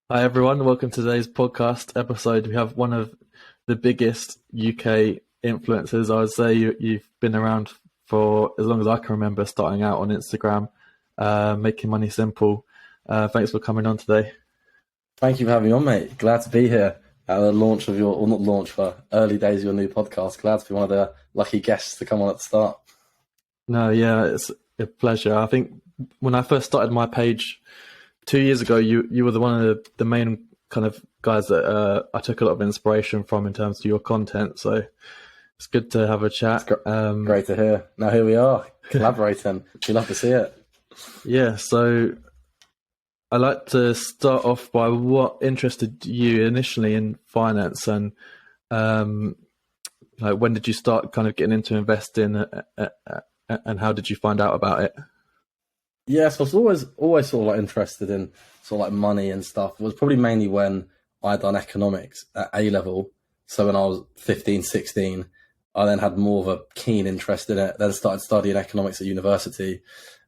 Hi everyone, welcome to today's podcast episode. We have one of the biggest UK influencers. I would say you've been around for as long as I can remember, starting out on Instagram, making money simple. Thanks for coming on today. Thank you for having me on, mate. Glad to be here at the launch of or not launch, but early days of your new podcast. Glad to be one of the lucky guests to come on at the start. No, yeah, it's a pleasure. I think when I first started my page 2 years ago, you were one of the main kind of guys that I took a lot of inspiration from in terms of your content. So it's good to have a chat. Great to hear. Now here we are, collaborating. We love to see it. Yeah, so I like to start off by what interested you initially in finance, and like when did you start kind of getting into investing, and how did you find out about it? Yeah, so I was always sort of like interested in sort of like money and stuff. It was probably mainly when I'd done economics at A level. So when I was 15, 16, I then had more of a keen interest in it. Then started studying economics at university.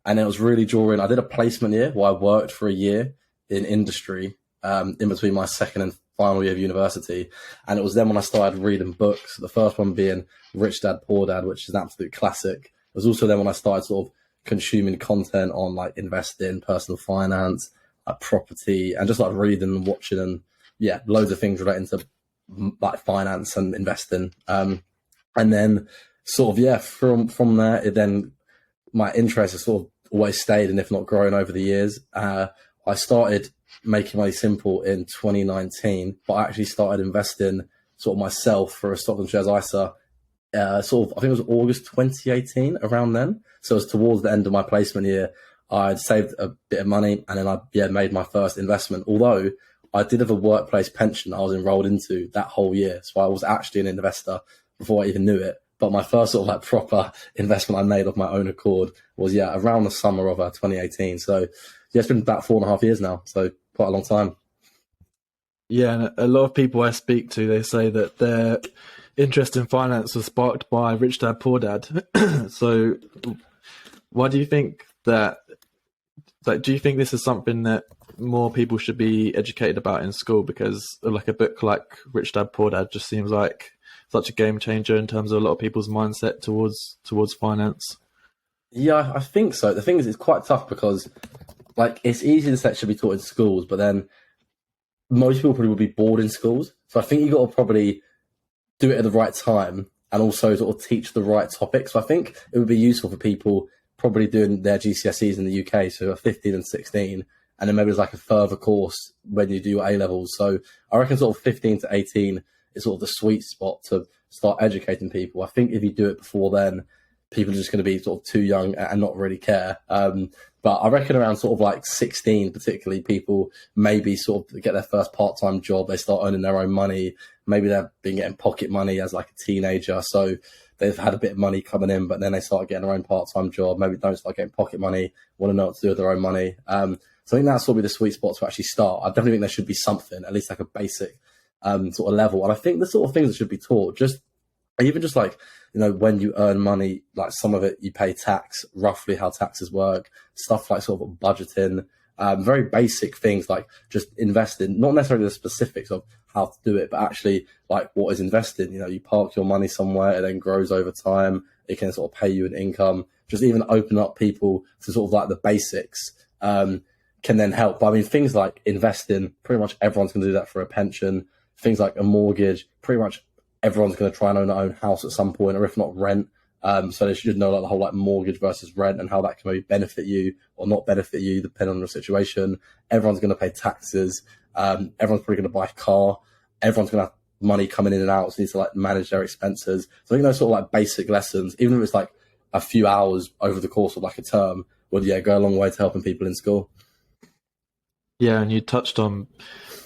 And it was really during, I did a placement year where I worked for a year in industry in between my second and final year of university. And it was then when I started reading books, the first one being Rich Dad, Poor Dad, which is an absolute classic. It was also then when I started sort of consuming content on like investing, personal finance, property, and just like reading and watching and yeah, loads of things relating to like finance and investing. And then sort of, yeah, from there, it then my interest has sort of always stayed and if not grown over the years. I started making money simple in 2019, but I actually started investing sort of myself for a stock and shares ISA sort of, I think it was August 2018, around then. So it was towards the end of my placement year. I'd saved a bit of money and then I made my first investment. Although I did have a workplace pension I was enrolled into that whole year. So I was actually an investor before I even knew it. But my first sort of like proper investment I made of my own accord was, around the summer of 2018. So yeah, it's been about 4.5 years now. So quite a long time. Yeah, and a lot of people I speak to, they say that their interest in finance was sparked by Rich Dad Poor Dad. So why do you think that? Like, do you think this is something that more people should be educated about in school? Because like a book like Rich Dad Poor Dad just seems like such a game changer in terms of a lot of people's mindset towards finance. Yeah, I think so. The thing is, it's quite tough because like it's easy to say it should be taught in schools, but then most people probably would be bored in schools. So I think you got to probably do it at the right time and also sort of teach the right topics. So I think it would be useful for people probably doing their GCSEs in the UK, so 15 and 16, and then maybe there's like a further course when you do your A levels. So I reckon sort of 15 to 18 is sort of the sweet spot to start educating people. I think if you do it before then, people are just going to be sort of too young and not really care. But I reckon around sort of like 16, particularly, people maybe sort of get their first part-time job. They start earning their own money. Maybe they've been getting pocket money as like a teenager. So they've had a bit of money coming in, but then they start getting their own part-time job. Maybe don't start getting pocket money, want to know what to do with their own money. So I think that's sort of the sweet spot to actually start. I definitely think there should be something, at least like a basic sort of level. And I think the sort of things that should be taught, just even just like, when you earn money, like some of it you pay tax, roughly how taxes work, stuff like sort of budgeting, very basic things like just investing, not necessarily the specifics of how to do it, but actually like what is invested. You park your money somewhere, it then grows over time. It can sort of pay you an income. Just even open up people to sort of like the basics can then help. But I mean, things like investing, pretty much everyone's going to do that for a pension. Things like a mortgage, pretty much everyone's going to try and own their own house at some point, or if not rent. So they should know like the whole like mortgage versus rent and how that can maybe benefit you or not benefit you depending on your situation. Everyone's going to pay taxes. Everyone's probably going to buy a car. Everyone's going to have money coming in and out, so need to like manage their expenses. So I think those sort of like basic lessons, even if it's like a few hours over the course of like a term, would go a long way to helping people in school. Yeah, and you touched on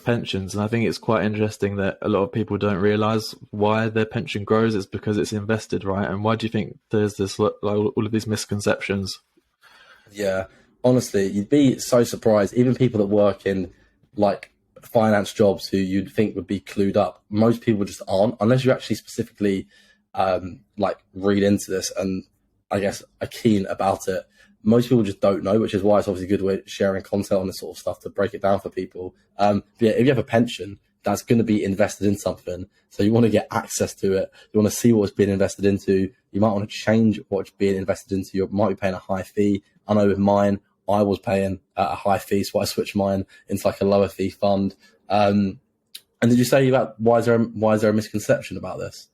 pensions, and I think it's quite interesting that a lot of people don't realize why their pension grows. It's because it's invested, right? And why do you think there's this like all of these misconceptions? Yeah, honestly, you'd be so surprised. Even people that work in like finance jobs who you'd think would be clued up, most people just aren't, unless you actually specifically like read into this. And I guess, are keen about it. Most people just don't know, which is why it's obviously good with sharing content on this sort of stuff to break it down for people. But yeah, if you have a pension, that's going to be invested in something. So you want to get access to it. You want to see what's being invested into. You might want to change what's being invested into. You might be paying a high fee. I know with mine, I was paying a high fee, so I switched mine into like a lower fee fund. And did you say about why is there a misconception about this?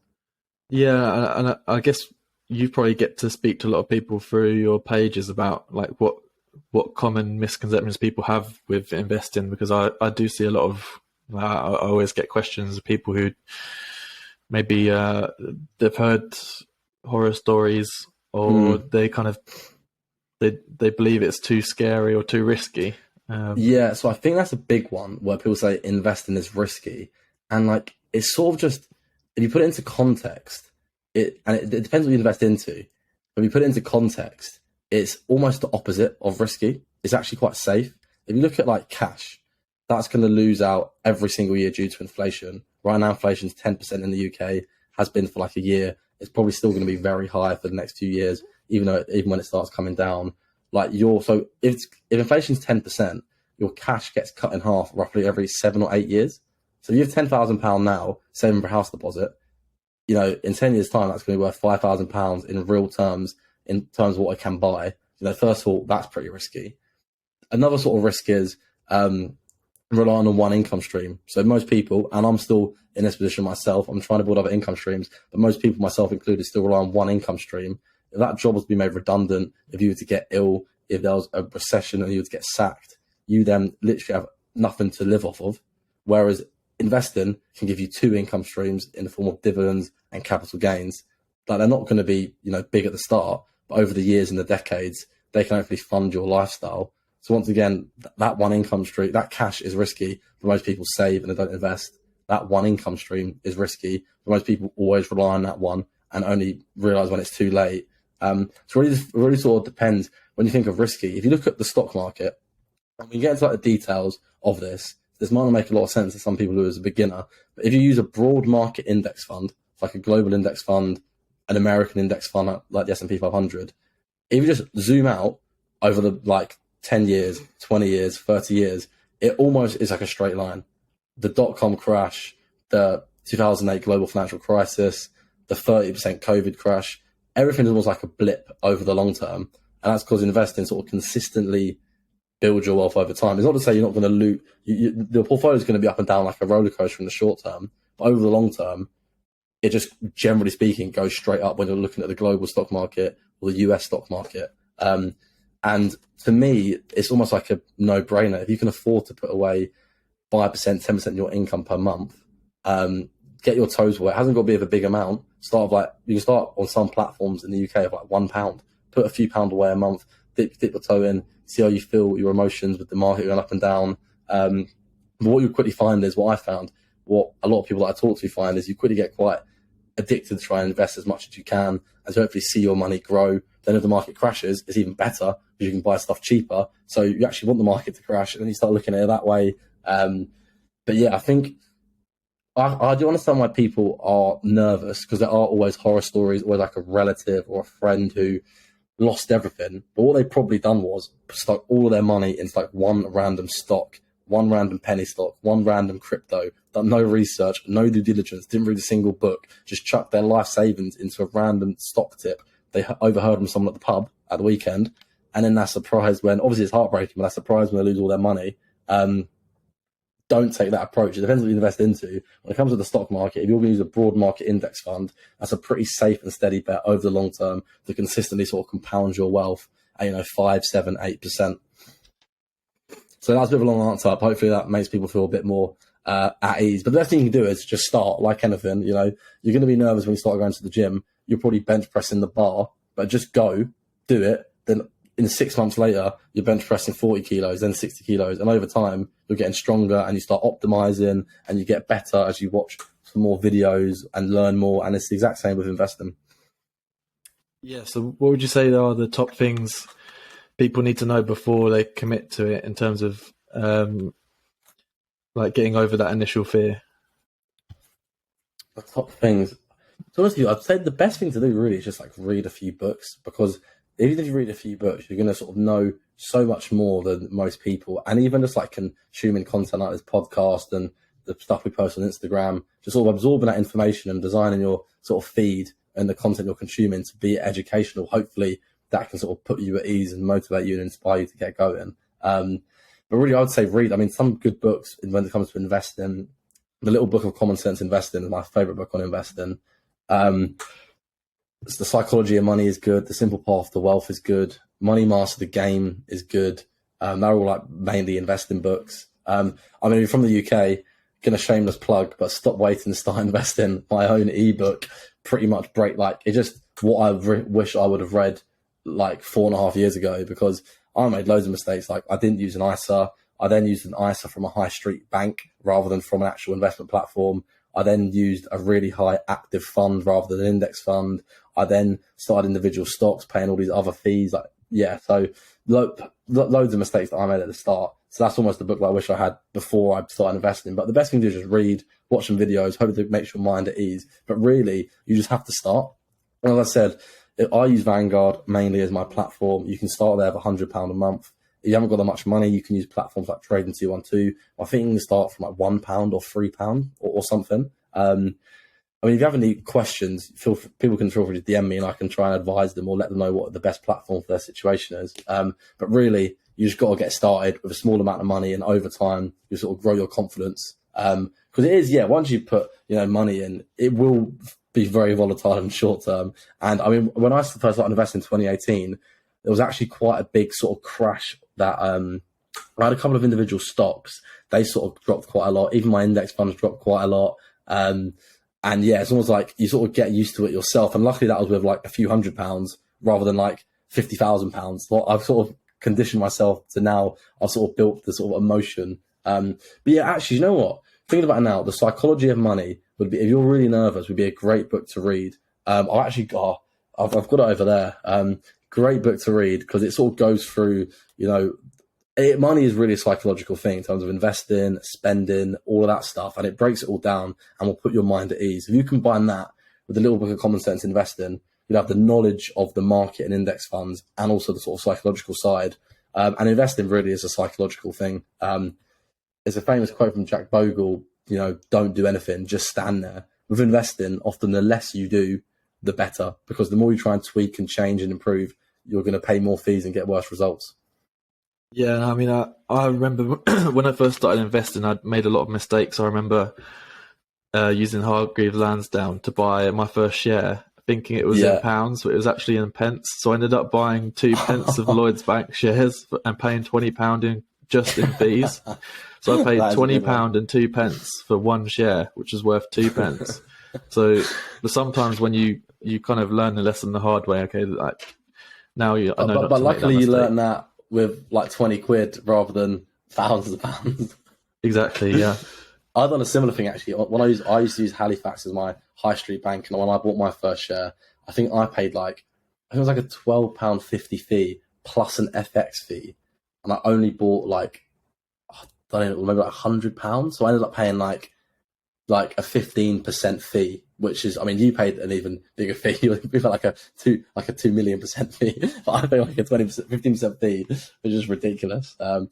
Yeah, and I guess you probably get to speak to a lot of people through your pages about like what common misconceptions people have with investing, because I do see a lot of I always get questions of people who maybe they've heard horror stories, or they kind of they believe it's too scary or too risky. Yeah, so I think that's a big one where people say investing is risky, and like it's sort of just, if you put it into context, it depends what you invest into. When you put it into context, it's almost the opposite of risky. It's actually quite safe. If you look at like cash, that's going to lose out every single year due to inflation. Right now, inflation's 10% in the UK, has been for like a year. It's probably still going to be very high for the next 2 years, even when it starts coming down. Like if inflation's 10%, your cash gets cut in half roughly every 7 or 8 years. So if you have £10,000 now, saving for a house deposit, in 10 years' time, that's going to be worth £5,000 in real terms, in terms of what I can buy. First of all, that's pretty risky. Another sort of risk is relying on one income stream. So most people, and I'm still in this position myself, I'm trying to build other income streams, but most people, myself included, still rely on one income stream. If that job was to be made redundant, if you were to get ill, if there was a recession and you were to get sacked, you then literally have nothing to live off of. Whereas investing can give you two income streams in the form of dividends and capital gains. Like, they're not going to be, big at the start, but over the years and the decades, they can hopefully fund your lifestyle. So once again, that one income stream, that cash is risky, but most people save and they don't invest. That one income stream is risky, but most people always rely on that one and only realize when it's too late. So it really sort of depends when you think of risky. If you look at the stock market, and we get into like the details of this might not make a lot of sense to some people who are a beginner, but if you use a broad market index fund, like a global index fund, an American index fund like the S&P 500, if you just zoom out over the like 10 years, 20 years, 30 years, it almost is like a straight line. The dot-com crash, the 2008 global financial crisis, the 30% COVID crash, everything is almost like a blip over the long term. And that's because investing sort of consistently builds your wealth over time. It's not to say you're not going to loot. Your portfolio is going to be up and down like a roller coaster in the short term, but over the long term, it just, generally speaking, goes straight up when you're looking at the global stock market or the US stock market. And to me, it's almost like a no-brainer. If you can afford to put away 5%, 10% of your income per month, get your toes wet. It hasn't got to be of a big amount. You can start on some platforms in the UK of like £1. Put a few pound away a month, dip your toe in, see how you feel, your emotions with the market going up and down. But what you quickly find is, what I found, what a lot of people that I talk to find, is you quickly get quite addicted to try and invest as much as you can and to hopefully see your money grow. Then if the market crashes, it's even better because you can buy stuff cheaper. So you actually want the market to crash, and then you start looking at it that way. But yeah, I think I do understand why people are nervous, because there are always horror stories, always like a relative or a friend who lost everything. But what they probably done was stuck all of their money into like one random stock, one random penny stock, one random crypto, done no research, no due diligence, didn't read a single book, just chucked their life savings into a random stock tip they overheard from someone at the pub at the weekend. And then they're surprised when, obviously it's heartbreaking, but they're surprised when they lose all their money. Don't take that approach. It depends what you invest into. When it comes to the stock market, if you're going to use a broad market index fund, that's a pretty safe and steady bet over the long term to consistently sort of compound your wealth at 5, 7, 8%. So that's a bit of a long answer, but hopefully that makes people feel a bit more at ease. But the best thing you can do is just start. Like anything, you're going to be nervous when you start going to the gym. You're probably bench pressing the bar, but just go, do it. Then in 6 months later, you're bench pressing 40 kilos, then 60 kilos. And over time, you're getting stronger and you start optimizing and you get better as you watch some more videos and learn more. And it's the exact same with investing. Yeah. So what would you say are the top things people need to know before they commit to it in terms of like getting over that initial fear? The top things. So honestly, I'd say the best thing to do really is just like read a few books, because even if you read a few books, you're going to sort of know so much more than most people. And even just like consuming content like this podcast and the stuff we post on Instagram, just sort of absorbing that information and designing your sort of feed and the content you're consuming to be educational. Hopefully that can sort of put you at ease and motivate you and inspire you to get going. But really, I would say read. I mean, some good books when it comes to investing. The Little Book of Common Sense Investing is my favorite book on investing. The Psychology of Money is good. The Simple Path to Wealth is good. Money Master the Game is good. They're all like mainly investing books. I mean, from the UK, gonna shameless plug, but Stop Waiting, Start Investing, my own ebook, pretty much it's just what I wish I would have read like 4.5 years ago, because I made loads of mistakes. Like I didn't use an ISA. I then used an ISA from a high street bank rather than from an actual investment platform. I then used a really high active fund rather than an index fund. I then started individual stocks, paying all these other fees. So loads of mistakes that I made at the start. So that's almost the book that I wish I had before I started investing. But the best thing to do is just read, watch some videos, hope it makes your mind at ease. But really, you just have to start. And as I said, I use Vanguard mainly as my platform. You can start there with £100 a month. If you haven't got that much money, you can use platforms like Trading 212. I think you can start from like £1 or £3 or something. I mean, if you have any questions, people can feel free to DM me and I can try and advise them or let them know what the best platform for their situation is. But really, you just got to get started with a small amount of money, and over time, you sort of grow your confidence. Because it is, once you put money in, it will be very volatile in the short term. And I mean, when I first started investing in 2018, there was actually quite a big sort of crash that I had a couple of individual stocks. They sort of dropped quite a lot. Even my index funds dropped quite a lot. And it's almost like you sort of get used to it yourself. And luckily that was with like a few £100 rather than like £50,000. Well, I've sort of conditioned myself to now I've sort of built the sort of emotion. But actually, you know what? Thinking about it now, The Psychology of Money would be, if you're really nervous, would be a great book to read. I've got it over there. Great book to read because it sort of goes through, money is really a psychological thing in terms of investing, spending, all of that stuff. And it breaks it all down and will put your mind at ease. If you combine that with the Little Book of Common Sense Investing, you'll have the knowledge of the market and index funds and also the sort of psychological side. And investing really is a psychological thing. There's a famous quote from Jack Bogle, don't do anything, just stand there. With investing, often the less you do, the better, because the more you try and tweak and change and improve, you're going to pay more fees and get worse results. Yeah, I mean, I remember when I first started investing, I'd made a lot of mistakes. I remember using Hargreaves Lansdown to buy my first share, thinking it was in pounds, but it was actually in pence. So I ended up buying 2 pence of Lloyds Bank shares and paying £20 in fees. So I paid £20 and 2 pence for one share, which is worth 2 pence. So sometimes when you kind of learn the lesson the hard way, okay, like now I know not to make that mistake. But luckily you learned that with like 20 quid rather than thousands of pounds. Exactly, yeah. I've done a similar thing actually. When I used to use Halifax as my high street bank, and when I bought my first share, I think I paid I think it was like a £12.50 fee plus an FX fee, and I only bought I don't know, maybe £100. So I ended up paying like a 15% fee, which is, I mean, you paid an even bigger fee. You paid like a 2 million% fee, but I paid like a 15% fee, which is ridiculous. And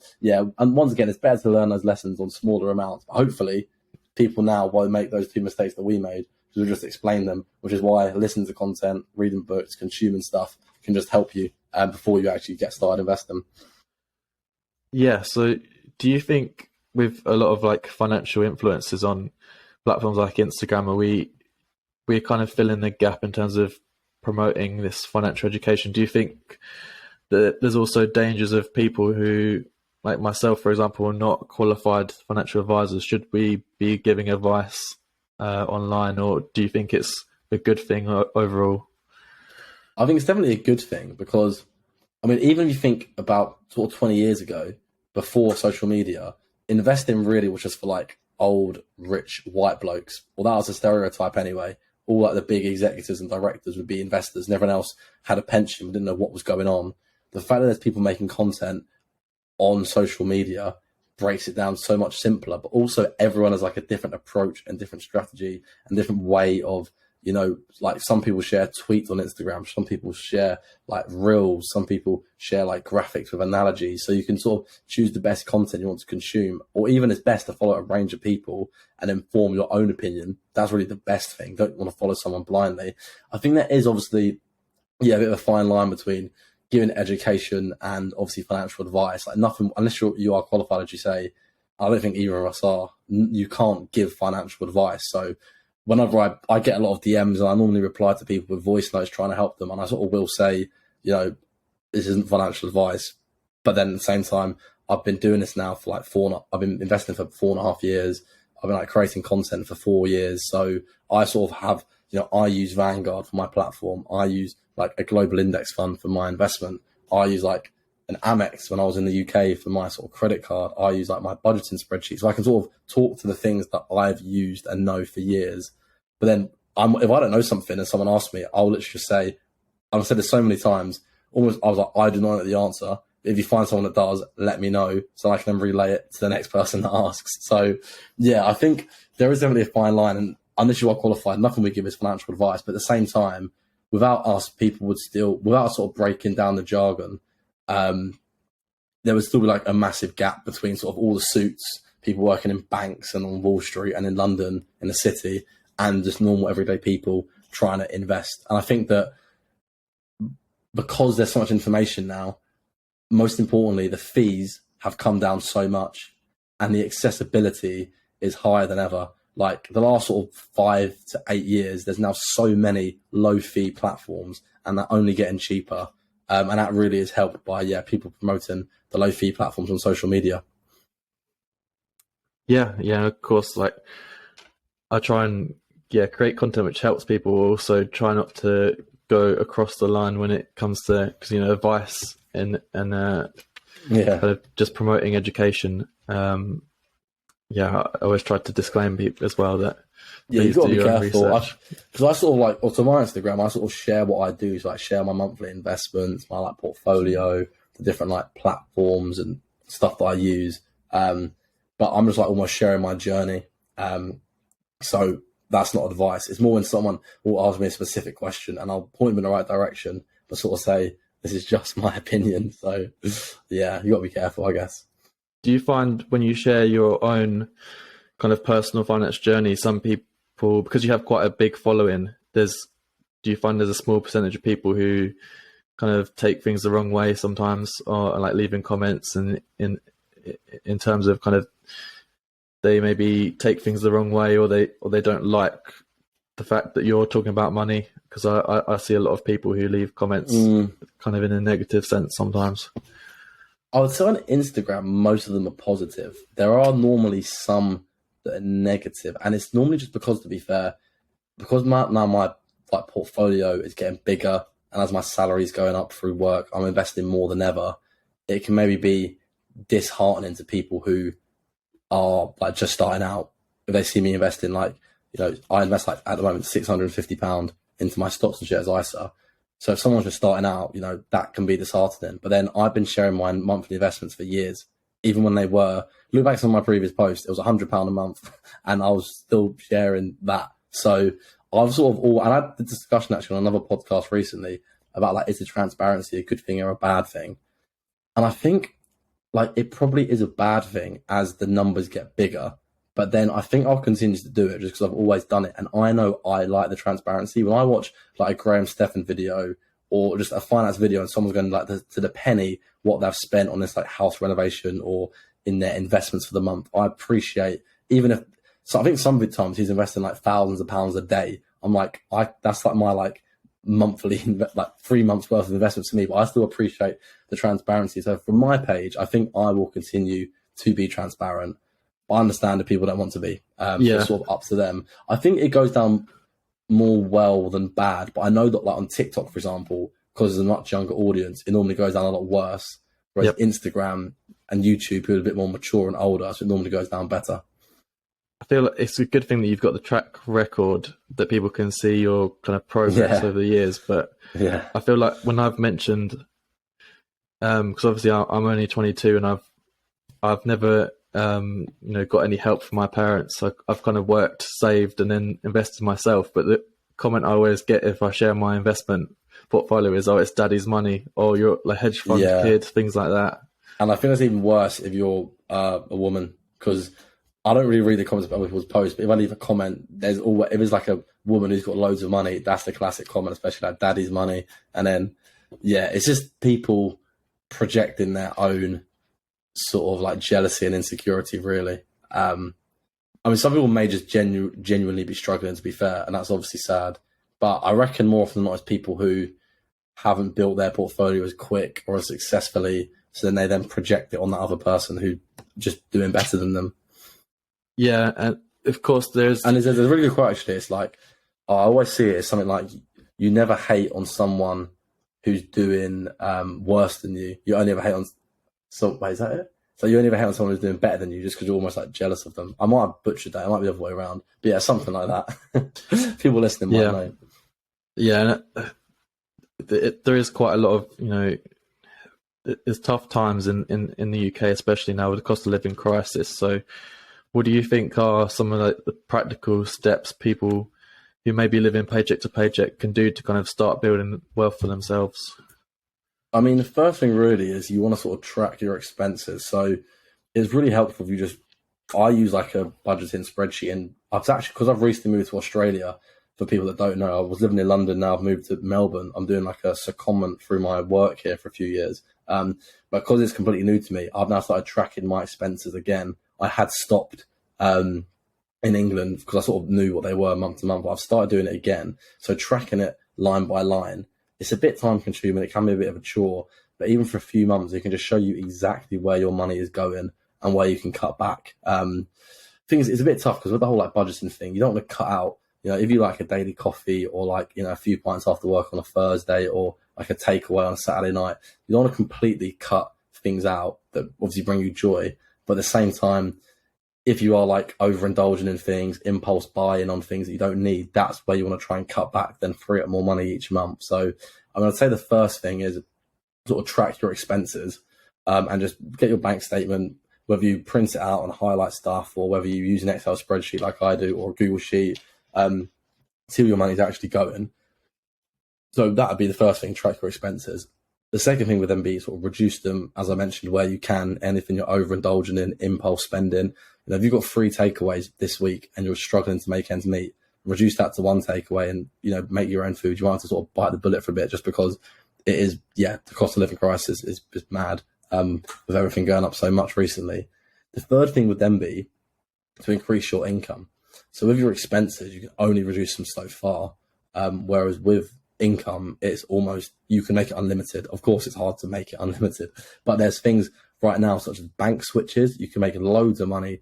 once again, it's better to learn those lessons on smaller amounts. But hopefully, people now won't make those 2 mistakes that we made, because we just explain them, which is why listening to content, reading books, consuming stuff can just help you before you actually get started investing. Yeah. So, do you think with a lot of financial influences on platforms like Instagram, we're kind of filling the gap in terms of promoting this financial education? Do you think that there's also dangers of people who, like myself, for example, are not qualified financial advisors? Should we be giving advice online, or do you think it's a good thing overall? I think it's definitely a good thing, because, I mean, even if you think about sort of 20 years ago, before social media, investing really was just for old, rich, white blokes. Well, that was a stereotype anyway. All the big executives and directors would be investors, and everyone else had a pension, didn't know what was going on. The fact that there's people making content on social media breaks it down so much simpler, but also everyone has a different approach and different strategy and different way of, You know, like some people share tweets on Instagram, some people share like reels, some people share like graphics with analogies. So you can sort of choose the best content you want to consume, or even it's best to follow a range of people and then form your own opinion. That's really the best thing. Don't want to follow someone blindly. I think there is obviously, a bit of a fine line between giving education and obviously financial advice. Like nothing, unless you are qualified, as you say, I don't think either of us are. You can't give financial advice. So whenever I get a lot of DMs, and I normally reply to people with voice notes trying to help them, and I sort of will say, you know, this isn't financial advice. But then at the same time, I've been doing this now for like I've been investing for 4.5 years. I've been like creating content for 4 years. So I sort of have, you know, I use Vanguard for my platform. I use like a global index fund for my investment. I use like an Amex when I was in the UK for my sort of credit card. I use like my budgeting spreadsheet. So I can sort of talk to the things that I've used and know for years. But then if I don't know something and someone asks me, I'll literally just say, I've said this so many times, almost I was like, I do not know the answer. If you find someone that does, let me know so I can then relay it to the next person that asks. So yeah, I think there is definitely a fine line, and unless you are qualified, nothing we give is financial advice. But at the same time, without us, without us sort of breaking down the jargon, there would still be like a massive gap between sort of all the suits, people working in banks and on Wall Street and in London, in the city, and just normal everyday people trying to invest. And I think that because there's so much information now, most importantly, the fees have come down so much and the accessibility is higher than ever. Like the last sort of 5 to 8 years, there's now so many low fee platforms and they're only getting cheaper. And that really is helped by, people promoting the low fee platforms on social media. Yeah, of course. Like I try and create content which helps people. Also try not to go across the line when it comes to, because advice and kind of just promoting education. I always try to disclaim people as well that you've got to be careful. Because I sort of like, or to my Instagram, I sort of share what I do. So I share my monthly investments, my like portfolio, the different like platforms and stuff that I use. But I'm just like almost sharing my journey. So that's not advice. It's more when someone will ask me a specific question and I'll point them in the right direction, but sort of say, this is just my opinion. So yeah, you got to be careful, I guess. Do you find when you share your own kind of personal finance journey, some people, because you have quite a big following, do you find there's a small percentage of people who kind of take things the wrong way sometimes, or like leaving comments and in terms of kind of they maybe take things the wrong way, or they don't like the fact that you're talking about money? Because I see a lot of people who leave comments kind of in a negative sense sometimes. I would say on Instagram, most of them are positive. There are normally some that are negative, and it's normally just because, to be fair, because my like portfolio is getting bigger, and as my salary is going up through work, I'm investing more than ever. It can maybe be disheartening to people who are like just starting out. If they see me investing, like, I invest like at the moment £650 into my stocks and shares ISA. So if someone's just starting out, that can be disheartening. But then I've been sharing my monthly investments for years. Even when they were, look back on my previous post, it was £100 a month and I was still sharing that. So I've sort of and I had the discussion actually on another podcast recently about like, is the transparency a good thing or a bad thing? And I think like it probably is a bad thing as the numbers get bigger. But then I think I'll continue to do it just because I've always done it. And I know I like the transparency. When I watch like a Graham Stephan video or just a finance video and someone's going like to the penny what they've spent on this like house renovation or in their investments for the month, I appreciate, so I think some of the times he's investing like thousands of pounds a day. I'm like, that's like my like monthly, like 3 months worth of investments to me, but I still appreciate the transparency. So from my page, I think I will continue to be transparent. I understand if people don't want to be. It's sort of up to them. I think it goes down more well than bad, but I know that like on TikTok, for example, because there's a much younger audience, it normally goes down a lot worse. Whereas Instagram and YouTube, who are a bit more mature and older, so it normally goes down better. I feel like it's a good thing that you've got the track record that people can see your kind of progress over the years. But I feel like when I've mentioned, because obviously I'm only 22 and I've never got any help from my parents. So I've kind of worked, saved, and then invested myself. But comment I always get if I share my investment portfolio is, "Oh, it's daddy's money," or "You're like hedge fund kid," things like that. And I think it's even worse if you're a woman, because I don't really read the comments about people's posts, but if I leave a comment, there's always, if it's like a woman who's got loads of money, that's the classic comment, especially like daddy's money. And then, it's just people projecting their own sort of like jealousy and insecurity, really. I mean, some people may just genuinely be struggling, to be fair, and that's obviously sad. But I reckon more often than not, it's people who haven't built their portfolio as quick or as successfully, so then they then project it on that other person who just doing better than them. Yeah, and of course there's a really good quote actually. It's like, I always see it as something like, you never hate on someone who's doing worse than you. You only ever hate on is that it? So you only ever hate on someone who's doing better than you just because you're almost like jealous of them. I might have butchered that. It might be the other way around. But yeah, something like that. People listening might know. Yeah, and there is quite a lot of, it's tough times in the UK, especially now with the cost of living crisis. So what do you think are some of the practical steps people who may be living paycheck to paycheck can do to kind of start building wealth for themselves? I mean, the first thing really is you want to sort of track your expenses. So it's really helpful if I use like a budgeting spreadsheet, and I've actually, because I've recently moved to Australia, for people that don't know, I was living in London, now I've moved to Melbourne. I'm doing like a secondment through my work here for a few years. But because it's completely new to me, I've now started tracking my expenses again. I had stopped in England because I sort of knew what they were month to month, but I've started doing it again. So tracking it line by line, it's a bit time consuming. It can be a bit of a chore, but even for a few months, it can just show you exactly where your money is going and where you can cut back. Things it's a bit tough because with the whole like budgeting thing, you don't want to cut out, if you like a daily coffee or like, a few pints after work on a Thursday or like a takeaway on a Saturday night, you don't want to completely cut things out that obviously bring you joy. But at the same time, if you are like overindulging in things, impulse buying on things that you don't need, that's where you want to try and cut back, then free up more money each month. So I'm going to say the first thing is sort of track your expenses and just get your bank statement, whether you print it out and highlight stuff or whether you use an Excel spreadsheet like I do or a Google Sheet, see where your money's actually going. So that would be the first thing, track your expenses. The second thing would then be sort of reduce them, as I mentioned, where you can. Anything you're overindulging in, impulse spending. If you've got 3 takeaways this week and you're struggling to make ends meet, reduce that to 1 takeaway and, make your own food. You want to sort of bite the bullet for a bit just because it is, the cost of living crisis is mad with everything going up so much recently. The third thing would then be to increase your income. So with your expenses, you can only reduce them so far. Whereas with income, it's almost, you can make it unlimited. Of course, it's hard to make it unlimited, but there's things right now such as bank switches. You can make loads of money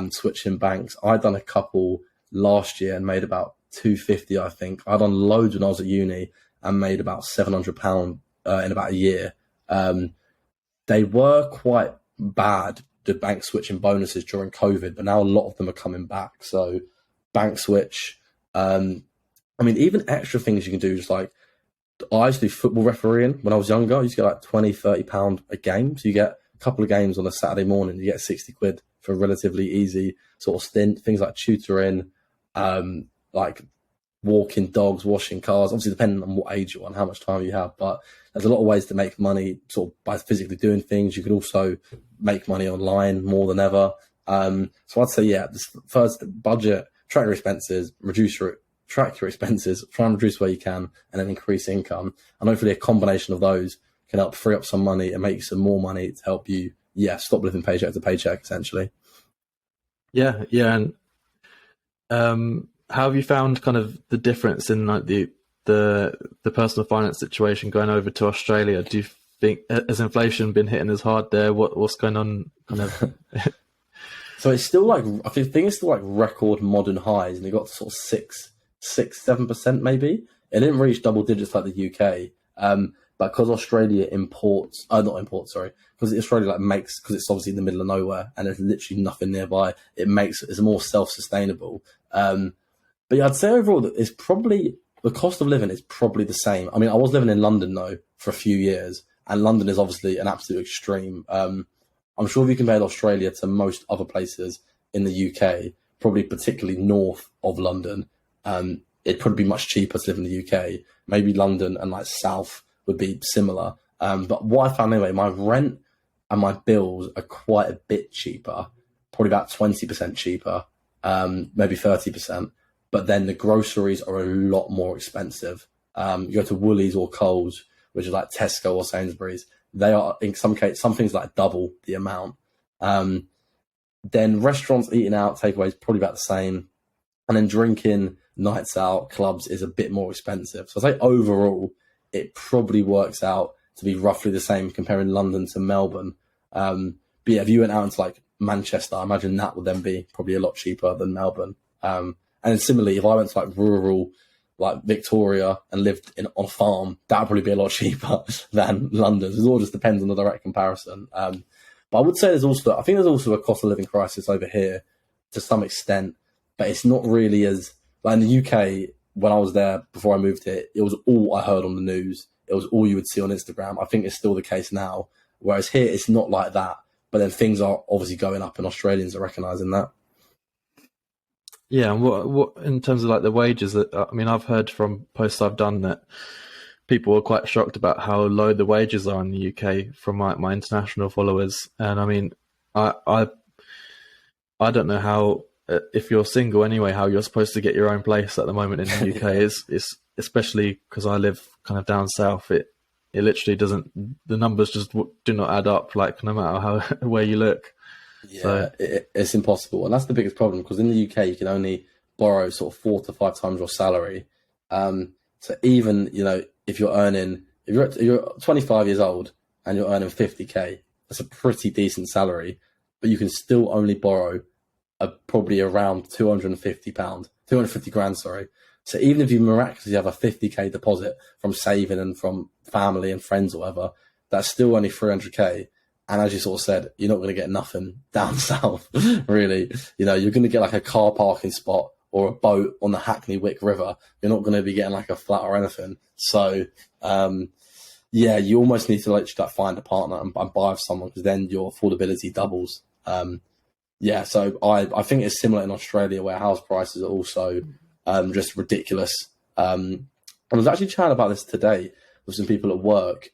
switching banks. I'd done a couple last year and made about $250, I think. I'd done loads when I was at uni and made about £700 in about a year. They were quite bad, the bank switching bonuses during COVID, but now a lot of them are coming back. So bank switch, even extra things you can do, just like I used to do football refereeing when I was younger. I used to get like £20-30 a game. So you get a couple of games on a Saturday morning, you get 60 quid for a relatively easy sort of stint. Things like tutoring, like walking dogs, washing cars, obviously depending on what age you're on, how much time you have, but there's a lot of ways to make money sort of by physically doing things. You could also make money online more than ever. So I'd say, this first, budget, track your expenses, track your expenses, try and reduce where you can, and then increase income. And hopefully a combination of those can help free up some money and make you some more money to help you, stop living paycheck to paycheck, essentially. Yeah. And how have you found kind of the difference in like the personal finance situation going over to Australia? Do you think, has inflation been hitting as hard there? What's going on kind of? So it's still like, I think it's still like record modern highs, and it got to sort of 7% maybe. It didn't reach double digits like the UK. But because Australia because Australia like makes, because it's obviously in the middle of nowhere and there's literally nothing nearby, it's more self-sustainable. But yeah, I'd say overall that it's probably, the cost of living is probably the same. I mean, I was living in London though for a few years, and London is obviously an absolute extreme. I'm sure if you compared Australia to most other places in the UK, probably particularly north of London, it'd probably be much cheaper to live in the UK. Maybe London and like South would be similar. But what I found anyway, my rent and my bills are quite a bit cheaper, probably about 20% cheaper, maybe 30%. But then the groceries are a lot more expensive. You go to Woolies or Coles, which is like Tesco or Sainsbury's, they are in some cases, some things like double the amount. Then restaurants, eating out, takeaways, probably about the same. And then drinking, nights out, clubs is a bit more expensive. So I say overall, it probably works out to be roughly the same comparing London to Melbourne. But yeah, if you went out into like Manchester, I imagine that would then be probably a lot cheaper than Melbourne. And similarly, if I went to like rural, like Victoria, and lived on a farm, that would probably be a lot cheaper than London. It all just depends on the direct comparison. But I would say I think there's also a cost of living crisis over here to some extent, but it's not really as, like in the UK, when I was there before I moved here, it was all I heard on the news. It was all you would see on Instagram. I think it's still the case now. Whereas here, it's not like that. But then things are obviously going up and Australians are recognising that. Yeah, and what in terms of like the wages, I mean, I've heard from posts I've done that people are quite shocked about how low the wages are in the UK from my international followers. And I mean, I don't know how, if you're single anyway, how you're supposed to get your own place at the moment in the UK. is especially because I live kind of down south. It literally doesn't. The numbers just do not add up. Like no matter how where you look. Yeah, so, it's impossible, and that's the biggest problem because in the UK you can only borrow sort of 4 to 5 times your salary. So even if you're 25 years old and you're earning 50k, that's a pretty decent salary, but you can still only borrow probably around £250 grand. Sorry. So even if you miraculously have a 50k deposit from saving and from family and friends or whatever, that's still only 300k. And as you sort of said, you're not going to get nothing down south, really. You're going to get like a car parking spot or a boat on the Hackney Wick River. You're not going to be getting like a flat or anything. So, yeah, you almost need to like find a partner and buy with someone because then your affordability doubles. Yeah, so I think it's similar in Australia where house prices are also just ridiculous. I was actually chatting about this today with some people at work.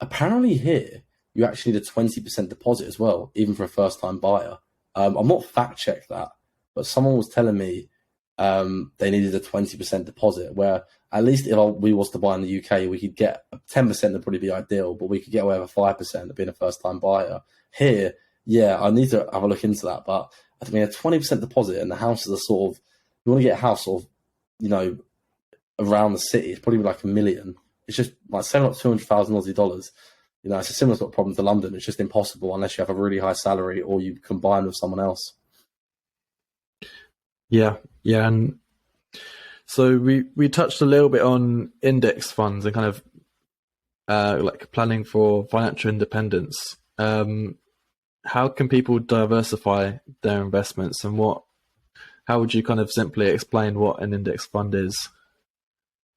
Apparently here, you actually need a 20% deposit as well, even for a first-time buyer. I'm not fact-checked that, but someone was telling me they needed a 20% deposit, where at least if we was to buy in the UK, we could get 10% would probably be ideal, but we could get away with 5% of being a first-time buyer. Here, yeah, I need to have a look into that, but I mean, a 20% deposit and the houses are sort of, you want to get a house sort of, around the city, it's probably like $1 million. It's just like saving up 200,000 Aussie dollars. It's a similar sort of problem to London. It's just impossible unless you have a really high salary or you combine with someone else. Yeah. And so we touched a little bit on index funds and kind of like planning for financial independence. How can people diversify their investments, and how would you kind of simply explain what an index fund is?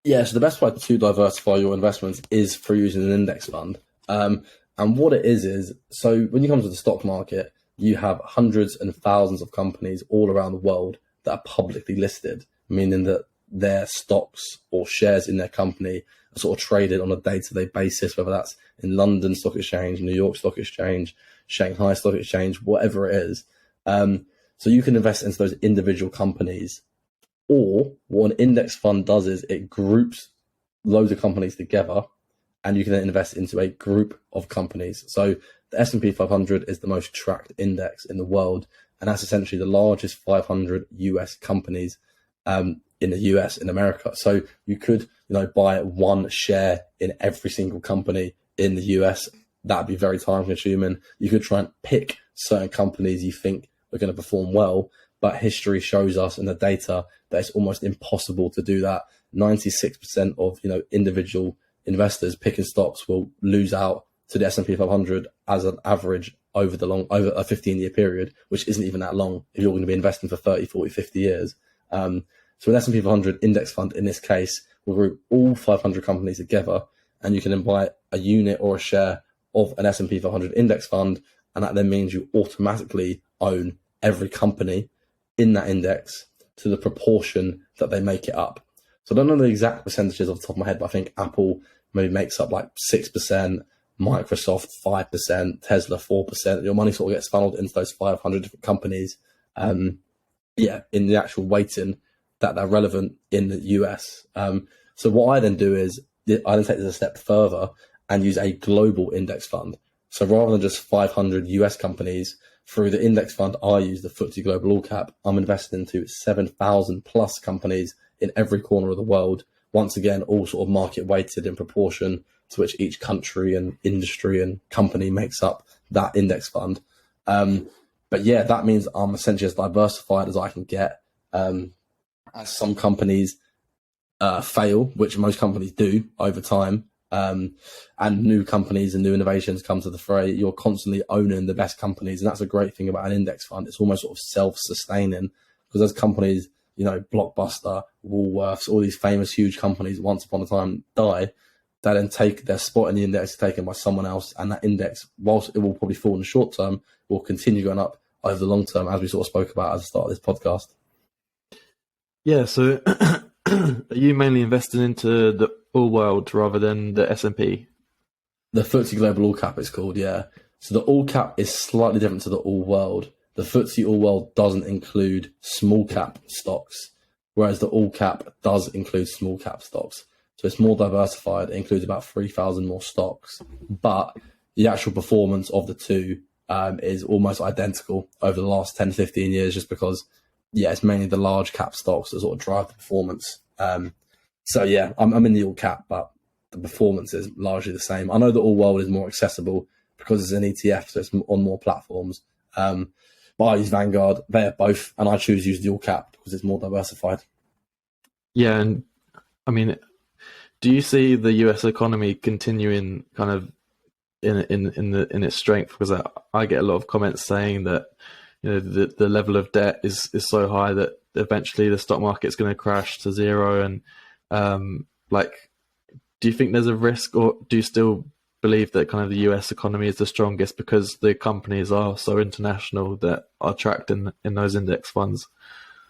Yeah, so the best way to diversify your investments is through using an index fund. And what it is, so when you come to the stock market, you have hundreds and thousands of companies all around the world that are publicly listed, meaning that their stocks or shares in their company are sort of traded on a day-to-day basis, whether that's in London Stock Exchange, New York Stock Exchange, Shanghai Stock Exchange, whatever it is. So you can invest into those individual companies. Or what an index fund does is it groups loads of companies together, and you can then invest into a group of companies. So the S&P 500 is the most tracked index in the world, and that's essentially the largest 500 US companies in the US, in America. So you could, buy one share in every single company in the US. That'd be very time consuming. You could try and pick certain companies you think are going to perform well, but history shows us in the data that it's almost impossible to do that. 96% of individual investors picking stocks will lose out to the S&P 500 as an average over a 15-year period, which isn't even that long if you're going to be investing for 30, 40, 50 years. So an S&P 500 index fund in this case will group all 500 companies together, and you can then buy a unit or a share of an S&P 500 index fund, and that then means you automatically own every company in that index to the proportion that they make it up. So I don't know the exact percentages off the top of my head, but I think Apple maybe makes up like 6%, Microsoft 5%, Tesla 4%. Your money sort of gets funneled into those 500 different companies. In the actual weighting that they're relevant in the US. So what I then do is I then take this a step further and use a global index fund. So rather than just 500 US companies, through the index fund, I use the FTSE Global All Cap. I'm invested into 7,000 plus companies in every corner of the world. Once again, all sort of market weighted in proportion to which each country and industry and company makes up that index fund. But yeah, that means I'm essentially as diversified as I can get. As some companies fail, which most companies do over time, and new companies and new innovations come to the fray, you're constantly owning the best companies. And that's a great thing about an index fund. It's almost sort of self-sustaining, because those companies, Blockbuster, Woolworths, all these famous huge companies once upon a time die. They then take their spot in the index taken by someone else, and that index, whilst it will probably fall in the short term, will continue going up over the long term, as we sort of spoke about at the start of this podcast. Yeah, so are you mainly investing into the all world rather than the S&P? The FTSE Global All Cap is called, yeah. So the All Cap is slightly different to the All World. The FTSE All World doesn't include small cap stocks, whereas the All Cap does include small cap stocks. So it's more diversified. It includes about 3,000 more stocks, but the actual performance of the two is almost identical over the last 10, 15 years, just because, it's mainly the large cap stocks that sort of drive the performance. So yeah, I'm in the all cap, but the performance is largely the same. I know the all world is more accessible because it's an ETF, so it's on more platforms. But I use Vanguard. They are both, and I choose to use the all cap because it's more diversified. Yeah, and I mean, do you see the US economy continuing kind of in its strength? Because I get a lot of comments saying that the level of debt is so high that eventually the stock market's going to crash to zero. And do you think there's a risk, or do you still believe that kind of the US economy is the strongest because the companies are so international that are tracked in those index funds?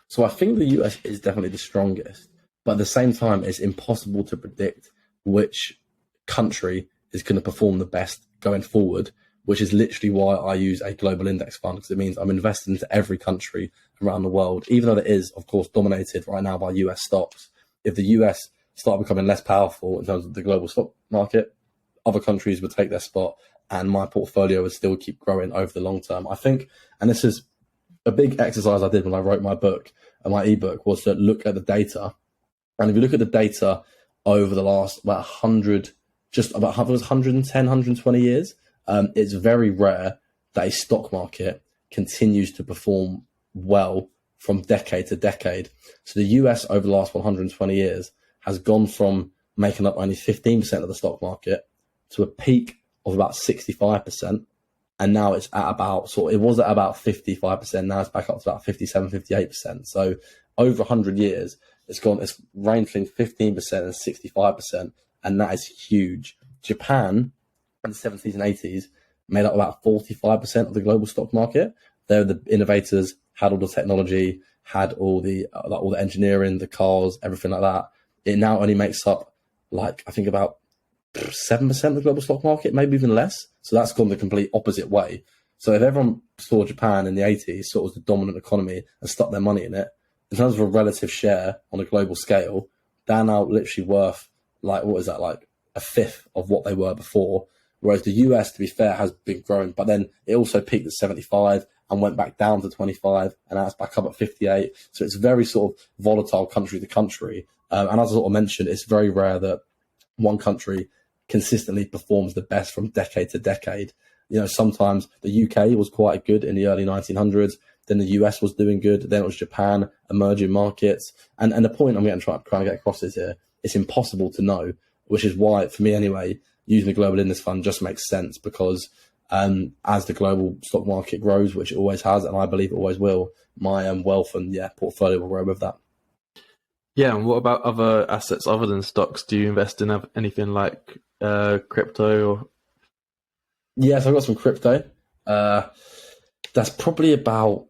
So I think the US is definitely the strongest, but at the same time, it's impossible to predict which country is going to perform the best going forward, which is literally why I use a global index fund, because it means I'm invested into every country around the world, even though it is, of course, dominated right now by US stocks. If the US start becoming less powerful in terms of the global stock market, other countries would take their spot, and my portfolio would still keep growing over the long term. I think, and this is a big exercise I did when I wrote my book, and my ebook, was to look at the data. And if you look at the data over the last about 100, just about 110, 120 years, it's very rare that a stock market continues to perform well from decade to decade. So the US over the last 120 years has gone from making up only 15% of the stock market to a peak of about 65%. And now it's at about, it was at about 55%. Now it's back up to about 57, 58%. So over 100 years, it's ranged between 15% and 65%. And that is huge. Japan in the 70s and 80s made up about 45% of the global stock market. They were the innovators, had all the technology, had all the engineering, the cars, everything like that. It now only makes up, I think about 7% of the global stock market, maybe even less. So that's gone the complete opposite way. So if everyone saw Japan in the 80s sort of as the dominant economy and stuck their money in it, in terms of a relative share on a global scale, they're now literally worth a fifth of what they were before. Whereas the US, to be fair, has been growing, but then it also peaked at 75 and went back down to 25, and now it's back up at 58. So it's very sort of volatile country to country. And as I sort of mentioned, it's very rare that one country consistently performs the best from decade to decade. Sometimes the UK was quite good in the early 1900s, then the US was doing good, then it was Japan, emerging markets. And the point I'm trying to get across is here, it's impossible to know, which is why, for me anyway, using the global index fund just makes sense, because as the global stock market grows, which it always has, and I believe it always will, my wealth and portfolio will grow with that. Yeah, and what about other assets other than stocks? Do you invest in anything like crypto? Or? Yes, I've got some crypto. That's probably about,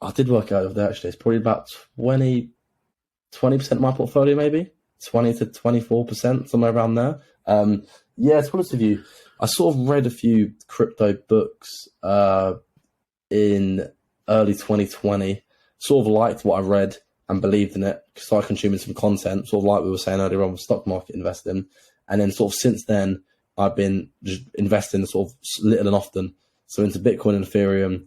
I did work out of that actually, it's probably about 20, 20% of my portfolio, maybe 20 to 24%, somewhere around there. Yeah, to be honest with you, I sort of read a few crypto books in early 2020, sort of liked what I read and believed in it, started consuming some content, sort of like we were saying earlier on with stock market investing. And then sort of since then, I've been just investing sort of little and often. So into Bitcoin and Ethereum,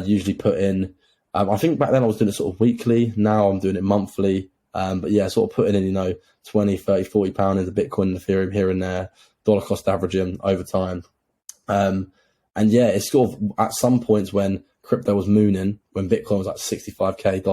usually put in, I think back then I was doing it sort of weekly. Now I'm doing it monthly. But yeah, sort of putting in, 20, 30, 40 pound into Bitcoin and Ethereum here and there, dollar cost averaging over time. And yeah, it's sort of at some points when crypto was mooning, when Bitcoin was like $65K,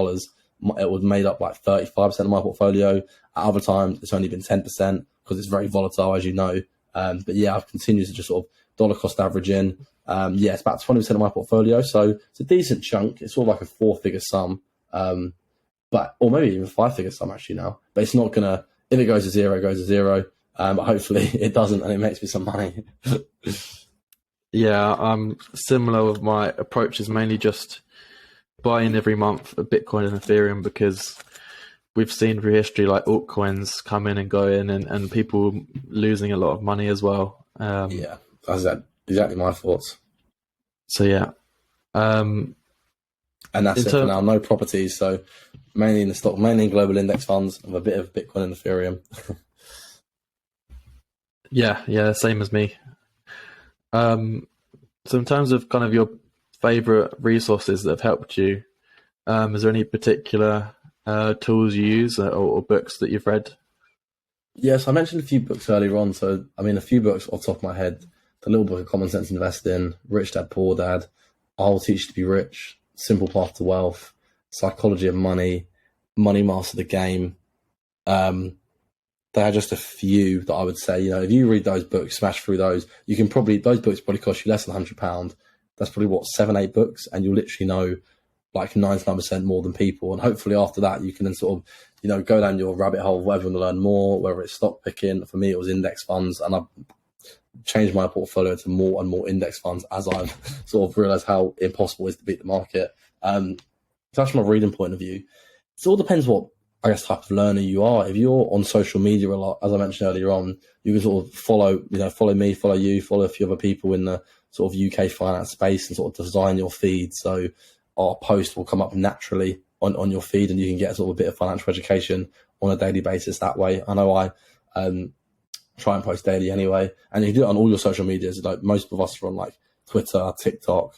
it was made up like 35% of my portfolio. At other times, it's only been 10% because it's very volatile, as you know. But yeah, I've continued to just sort of dollar cost averaging. Yeah, it's about 20% of my portfolio. So it's a decent chunk. It's sort of like a 4-figure sum. Or maybe even 5-figure sum actually now. But it's not going to, if it goes to zero, it goes to zero. But hopefully it doesn't and it makes me some money. Yeah, I'm similar with my approach is mainly just buying every month of Bitcoin and Ethereum because we've seen through history like altcoins come in and go in and people losing a lot of money as well. Yeah, that's exactly my thoughts. So yeah. And that's it for now. No properties. So mainly in the stock, mainly in global index funds with a bit of Bitcoin and Ethereum. Yeah, same as me. So in terms of kind of your favorite resources that have helped you, is there any particular tools you use or books that you've read? Yes, I mentioned a few books earlier on. So, I mean, a few books off the top of my head. The Little Book of Common Sense Investing, Rich Dad, Poor Dad, I'll Teach You to Be Rich, Simple Path to Wealth, Psychology of Money, Money Master the Game. They are just a few that I would say, if you read those books, smash through those, those books probably cost you less than £100. That's probably 7-8 books, and you'll literally know like 99% more than people. And hopefully after that, you can then sort of, go down your rabbit hole, whatever you want to learn more, whether it's stock picking. For me, it was index funds, and I've changed my portfolio to more and more index funds as I've sort of realized how impossible it is to beat the market. So that's from a reading point of view. It all depends what, I guess, type of learner you are. If you're on social media a lot, as I mentioned earlier on, you can sort of follow me, follow you, follow a few other people in the sort of UK finance space and sort of design your feed. So our post will come up naturally on your feed and you can get sort of a bit of financial education on a daily basis that way. I know I try and post daily anyway. And you do it on all your social medias. Like most of us are on like Twitter, TikTok,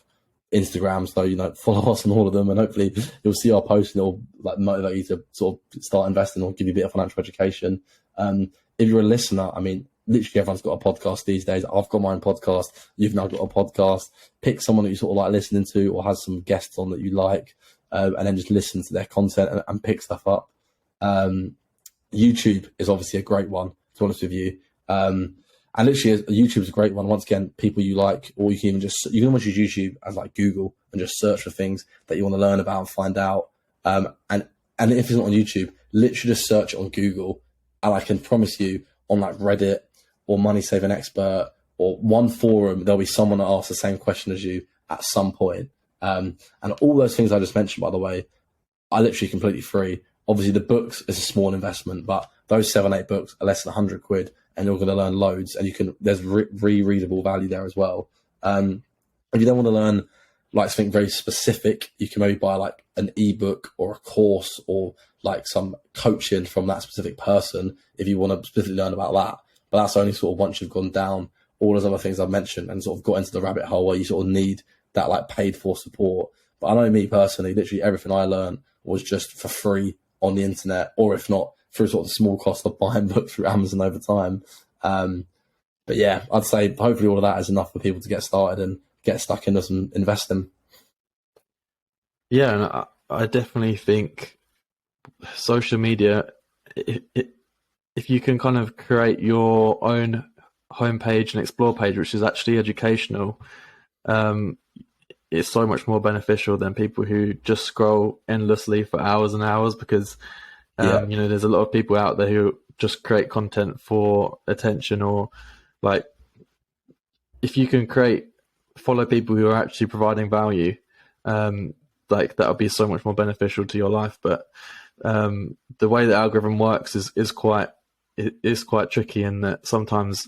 Instagram, so follow us on all of them, and hopefully you'll see our posts and it'll like motivate you to sort of start investing or give you a bit of financial education. If you're a listener, I mean, literally everyone's got a podcast these days. I've got my own podcast. You've now got a podcast. Pick someone that you sort of like listening to or has some guests on that you like, and then just listen to their content and pick stuff up. YouTube is obviously a great one, to be honest with you. And literally, YouTube is a great one. Once again, people you like, or you can almost use YouTube as like Google and just search for things that you want to learn about and find out. And if it's not on YouTube, literally just search it on Google. And I can promise you, on like Reddit or Money Saving Expert or one forum, there'll be someone that asks the same question as you at some point. And all those things I just mentioned, by the way, are literally completely free. Obviously, the books is a small investment, but those 7-8 books are less than £100. And you're going to learn loads, and there's rereadable value there as well. If you don't want to learn like something very specific, you can maybe buy like an ebook or a course or like some coaching from that specific person if you want to specifically learn about that. But that's only sort of once you've gone down all those other things I've mentioned and sort of got into the rabbit hole where you sort of need that like paid for support. But I know me personally, literally everything I learned was just for free on the internet, or if not, through sort of the small cost of buying books through Amazon over time. But yeah, I'd say hopefully all of that is enough for people to get started and get stuck into some investing. Yeah, and I definitely think social media, if you can kind of create your own homepage and explore page, which is actually educational, it's so much more beneficial than people who just scroll endlessly for hours and hours because there's a lot of people out there who just create content for attention, or like if you can follow people who are actually providing value, like that would be so much more beneficial to your life. But the way the algorithm works is quite tricky, in that sometimes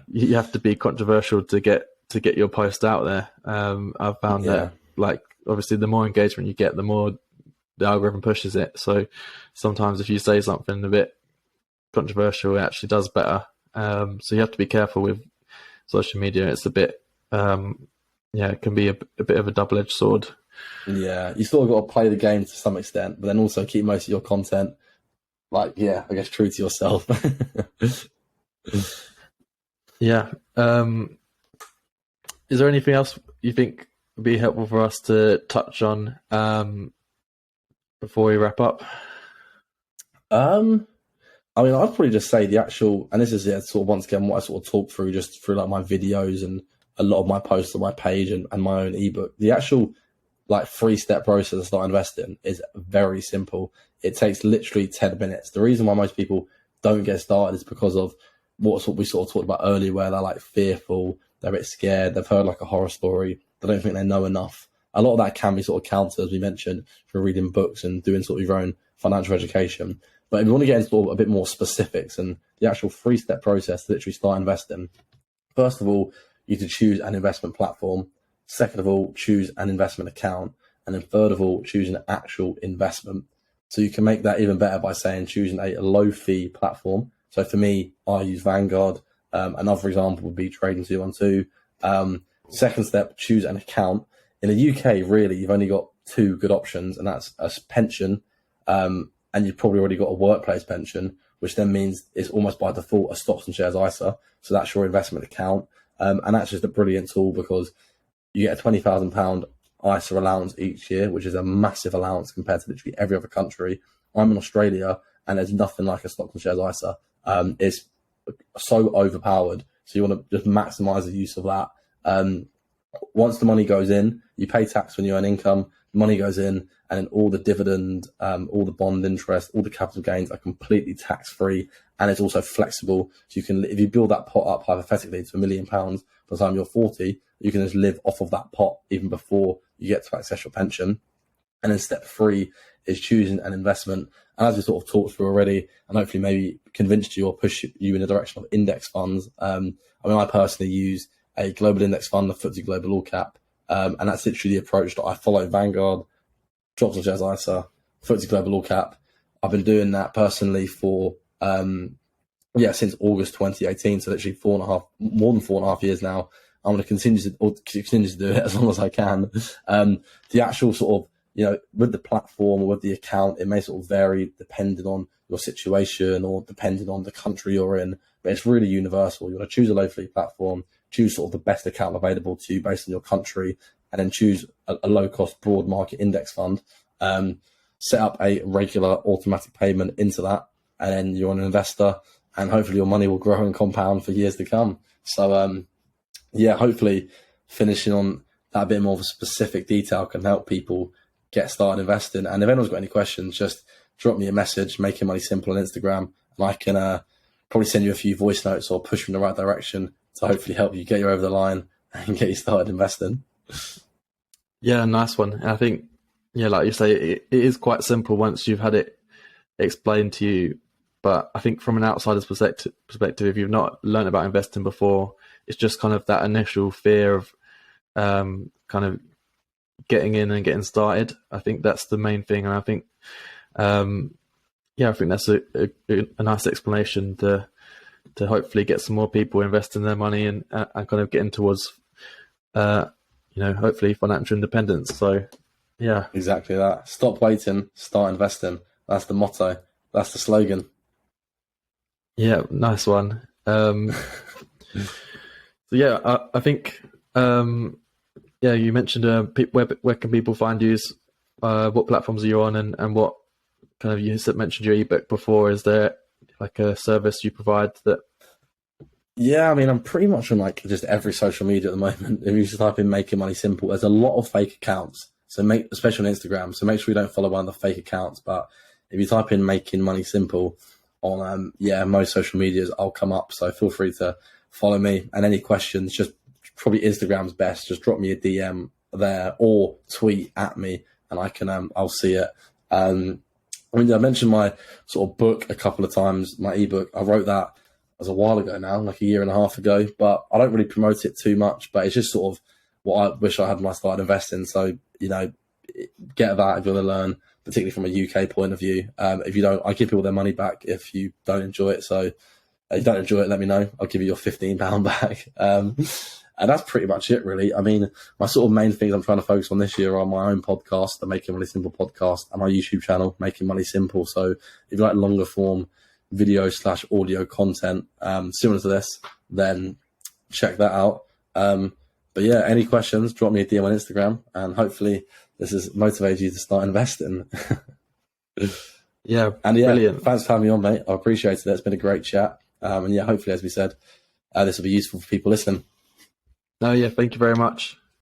you have to be controversial to get your post out there. I've found that, like, obviously the more engagement you get, the more the algorithm pushes it. So sometimes if you say something a bit controversial, it actually does better. So you have to be careful with social media. It's a bit, it can be a bit of a double-edged sword. Yeah, you sort of got to play the game to some extent, but then also keep most of your content, like, I guess, true to yourself. Yeah. Is there anything else you think would be helpful for us to touch on before we wrap up? I mean, I'd probably just say the actual, and this is sort of, once again, what I sort of talk through just through like my videos and a lot of my posts on my page and my own ebook. The actual like 3-step process to start investing is very simple. It takes literally 10 minutes. The reason why most people don't get started is because of what we sort of talked about earlier, where they're like fearful, they're a bit scared, they've heard like a horror story, they don't think they know enough. A lot of that can be sort of countered, as we mentioned, through reading books and doing sort of your own financial education. But if you want to get into sort of a bit more specifics and the actual 3-step process to literally start investing, first of all, you need to choose an investment platform. Second of all, choose an investment account. And then third of all, choose an actual investment. So you can make that even better by saying choosing a low fee platform. So for me, I use Vanguard. Another example would be Trading 212. Second step, choose an account. In the UK, really, you've only got 2 good options, and that's a pension, and you've probably already got a workplace pension, which then means it's almost by default a stocks and shares ISA. So that's your investment account. And that's just a brilliant tool because you get a £20,000 ISA allowance each year, which is a massive allowance compared to literally every other country. I'm in Australia, and there's nothing like a stocks and shares ISA. It's so overpowered. So you want to just maximize the use of that. Once the money goes in, you pay tax when you earn income, money goes in, and then all the dividend, all the bond interest, all the capital gains are completely tax-free, and it's also flexible. So you can, if you build that pot up hypothetically to £1 million by the time you're 40, you can just live off of that pot even before you get to access your pension. And then step 3 is choosing an investment. And as we sort of talked through already, and hopefully maybe convinced you or push you in the direction of index funds. I personally use a global index fund, the FTSE Global All Cap. And that's literally the approach that I follow. Vanguard, Stocks and Shares ISA, FTSE Global All Cap. I've been doing that personally for, since August 2018. So literally more than 4.5 years now. I'm going to continue to do it as long as I can. The actual sort of, with the platform or with the account, it may sort of vary depending on your situation or depending on the country you're in, but it's really universal. You want to choose a low fee platform, choose sort of the best account available to you based on your country, and then choose a low cost broad market index fund. Set up a regular automatic payment into that, and then you're an investor, and hopefully your money will grow and compound for years to come. So, hopefully finishing on that bit more of a specific detail can help people get started investing. And if anyone's got any questions, just drop me a message, Making Money Simple on Instagram, and I can probably send you a few voice notes or push you in the right direction to hopefully help you get you over the line and get you started investing. Yeah, nice one. And I think, like you say, it is quite simple once you've had it explained to you. But I think from an outsider's perspective, if you've not learned about investing before, it's just kind of that initial fear of kind of getting in and getting started. I think that's the main thing. And I think, I think that's a nice explanation to hopefully get some more people investing their money and kind of getting towards, hopefully financial independence. So, yeah. Exactly that. Stop waiting, start investing. That's the motto. That's the slogan. Yeah, nice one. So I think, you mentioned where can people find you? What platforms are you on, and what kind of, you mentioned your ebook before. Is there like a service you provide that? Yeah, I mean, I'm pretty much on like just every social media at the moment. If you just type in Making Money Simple, there's a lot of fake accounts. So especially on Instagram. So make sure you don't follow one of the fake accounts. But if you type in Making Money Simple on most social medias, I'll come up. So feel free to follow me, and any questions, just probably Instagram's best. Just drop me a DM there or tweet at me, and I can I'll see it. I mean, I mentioned my sort of book a couple of times, my ebook. I wrote that as a while ago now, like a year and a half ago, but I don't really promote it too much, but it's just sort of what I wish I had when I started investing. So, get that if you want to learn, particularly from a UK point of view. If you don't, I give people their money back if you don't enjoy it. So if you don't enjoy it, let me know. I'll give you your £15 back. And that's pretty much it, really. I mean, my sort of main things I'm trying to focus on this year are my own podcast, the Making Money Simple podcast, and my YouTube channel, Making Money Simple. So if you like longer form video/audio content similar to this, then check that out. But yeah, any questions, drop me a DM on Instagram, and hopefully this has motivated you to start investing. Yeah, and yeah, brilliant. Thanks for having me on, mate. I appreciate it. It's been a great chat. And yeah, hopefully, as we said, this will be useful for people listening. No, yeah, thank you very much.